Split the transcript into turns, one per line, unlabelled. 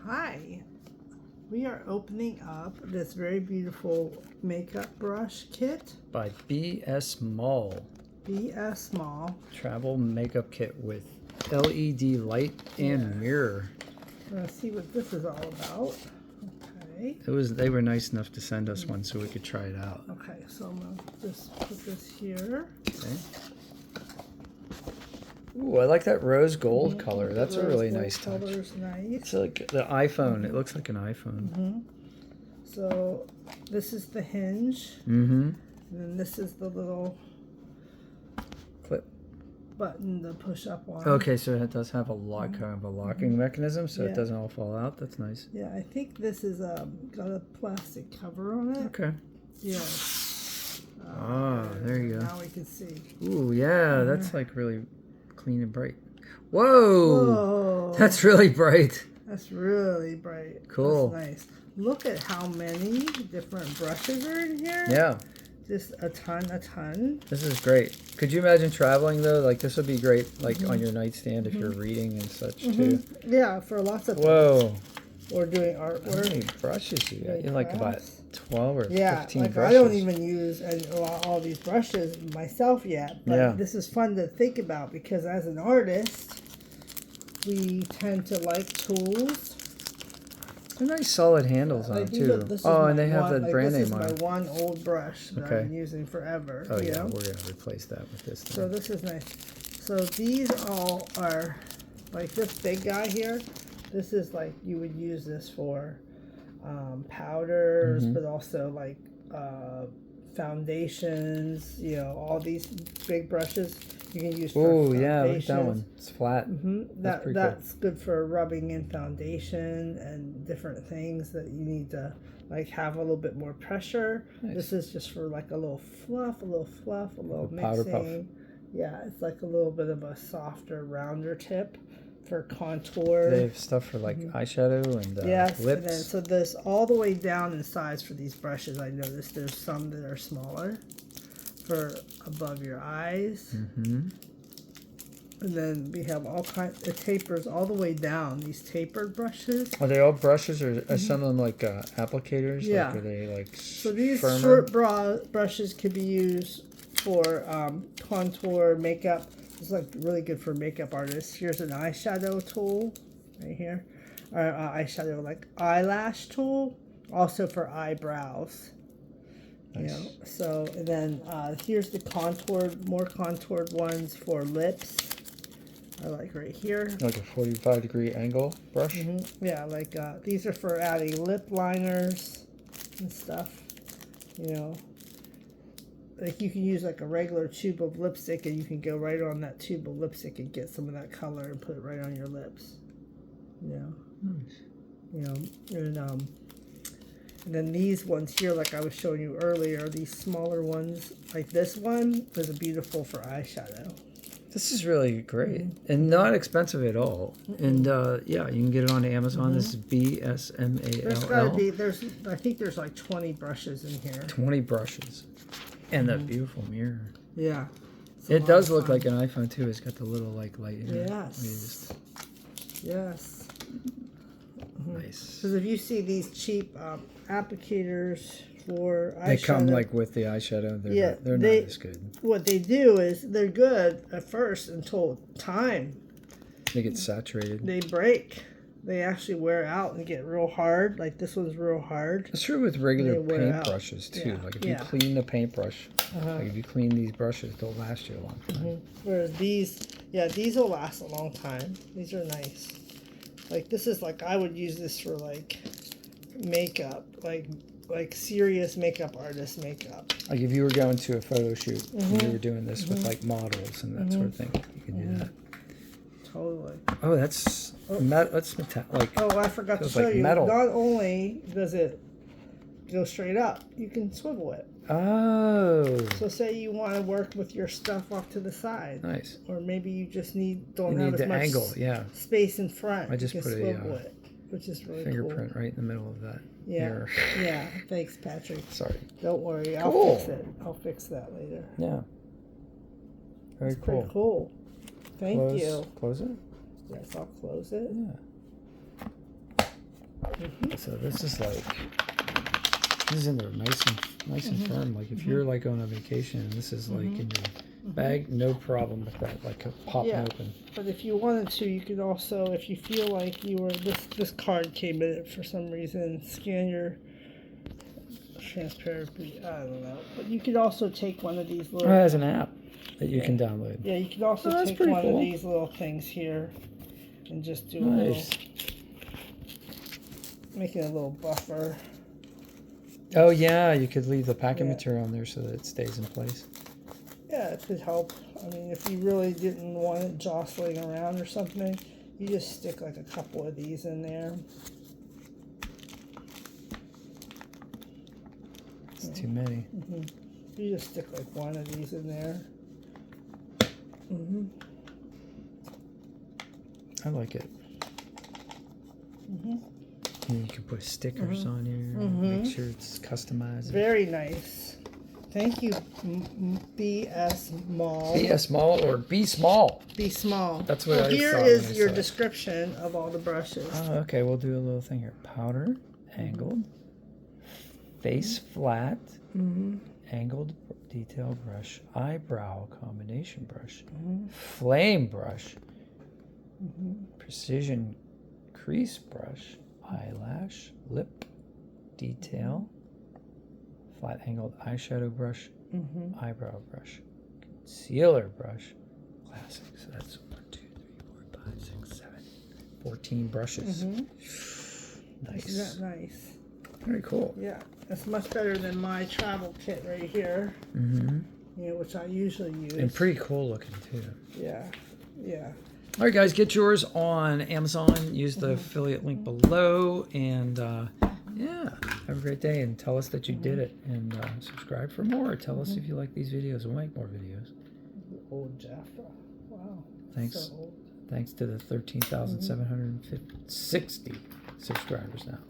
Hi, we are opening up this very beautiful makeup brush kit
by B.S. Mall.
B.S. Mall.
Travel makeup kit with LED light and mirror.
Let's see what this is all about. Okay.
They were nice enough to send us one so we could try it out.
Okay, so I'm going to just put this here.
Okay. Ooh, I like that rose gold color. That's a really nice touch.
Color's nice.
It's like the iPhone. It looks like an iPhone.
So this is the hinge.
And
then this is the little
clip
button to push up on.
Okay, so it does have a lock, kind of a locking mechanism, so it doesn't all fall out. That's nice.
Yeah, I think this is got a plastic cover on it.
Okay.
Yeah.
There you go.
Now we can see.
Ooh, yeah, that's like really clean and bright. Whoa!
Whoa!
That's really bright.
That's really bright.
Cool.
That's nice. Look at how many different brushes are in here.
Yeah.
Just a ton.
This is great. Could you imagine traveling though? Like this would be great, like on your nightstand if you're reading and such too.
Yeah, for lots of things.
Whoa.
Or doing
How
artwork.
many brushes you got? You're like about 12 or 15
like
brushes.
I don't even use all these brushes myself yet, but this is fun to think about because as an artist, we tend to like tools.
They're nice solid handles on it too. And they have the brand name on it.
This is my one old brush that I've been using forever.
Oh yeah, we're going to replace that with this thing.
So this is nice. So these all are, like this big guy here, this is like, you would use this for powders, but also like foundations, you know, all these big brushes you can use for foundations.
Yeah, look at that one. It's flat.
That's good for rubbing in foundation and different things that you need to like have a little bit more pressure.
Nice.
This is just for like a little fluff, a little
powder puff.
mixing. Yeah, it's like a little bit of a softer, rounder tip for contour.
They have stuff for like eyeshadow and
yes,
lips.
And then, so this all the way down in size for these brushes. I noticed there's some that are smaller for above your eyes. And then we have all kinds of tapers all the way down. These tapered brushes.
Are they all brushes or are some of them like applicators?
Yeah.
Like, are they like
so these
firmer?
short brushes could be used for contour, makeup. It's like really good for makeup artists. Here's an eyeshadow tool right here. Or eyeshadow, like eyelash tool. Also for eyebrows.
Nice.
You know, so and then here's the more contoured ones for lips. I like right here.
Like a 45-degree angle brush?
Yeah, like these are for adding lip liners and stuff. You know, like you can use like a regular tube of lipstick and you can go right on that tube of lipstick and get some of that color and put it right on your lips. You know, you know, and then these ones here, like I was showing you earlier, these smaller ones, like this one is beautiful for eyeshadow.
This is really great and not expensive at all. And yeah, you can get it on Amazon. This is BSMALL.
There's gotta be, I think there's like 20 brushes in here.
20 brushes. And that beautiful mirror.
Yeah.
It does look like an iPhone too. It's got the little like light in it.
Yes. Yes.
Nice.
Because if you see these cheap applicators for eyeshadow,
They come like with the eyeshadow. They're not as good.
What they do is they're good at first until time.
They get saturated.
They break. They actually wear out and get real hard. Like this one's real hard.
It's true with regular paint brushes too.
Yeah.
Like if you clean the paintbrush, like if you clean these brushes, they'll last you a long time.
Whereas these will last a long time. These are nice. Like this is like I would use this for like makeup, like serious makeup artist makeup.
Like if you were going to a photo shoot and you were doing this with like models and that sort of thing, you could do that.
Totally.
Oh, that's like.
Oh, I forgot to show
like
you.
metal.
Not only does it go straight up, you can swivel it.
Oh.
So say you want to work with your stuff off to the side.
Nice.
Or maybe you just don't have as much
angle,
space in front.
I just
you can
put
swivel it, which is really
fingerprint right in the middle of that.
Yeah. Yeah. Thanks, Patrick.
Sorry.
Don't worry. I'll fix it. I'll fix that later.
Yeah. Very
That's
cool.
pretty cool. Thank you.
Close it?
Yes, I'll close it.
Yeah. So this is like, this is in there nice and firm. Like if you're like on a vacation and this is like in your bag, no problem with that, like popping open.
But if you wanted to, you could also, if you feel like you were, this card came in it for some reason, scan your transparent, I don't know. But you could also take one of these little...
Oh, it has an app that you can download.
Yeah, you could also take one of these little things here and just do a little... Make it a little buffer.
Oh yeah, you could leave the packing material on there so that it stays in place.
Yeah, it could help. I mean, if you really didn't want it jostling around or something, you just stick like a couple of these in there.
It's too many.
You just stick like one of these in there.
I like it. And you can put stickers on here, make sure it's customized.
Very nice. Thank you, BS Mall.
BS Mall or B Small.
B Small.
That's what I
here
thought
is
when I
your
saw it.
description of all the brushes.
Oh, okay. We'll do a little thing here. Powder, angled, face flat, angled detail brush, eyebrow combination brush, flame brush, precision crease brush, eyelash, lip detail, flat angled eyeshadow brush, eyebrow brush, concealer brush, classic. So that's 1, 2, 3, 4, 5, 6, 7, 14 brushes. Nice.
Isn't that nice?
Very cool.
Yeah, it's much better than my travel kit right here. You know, which I usually use.
And pretty cool looking too.
Yeah, yeah.
All right, guys, get yours on Amazon. Use the affiliate link below, and yeah, have a great day. And tell us that you did it, and subscribe for more. Tell us if you like these videos. We'll make more videos.
Old Jaffa. Wow.
Thanks.
So old.
Thanks to the 13,760 subscribers now.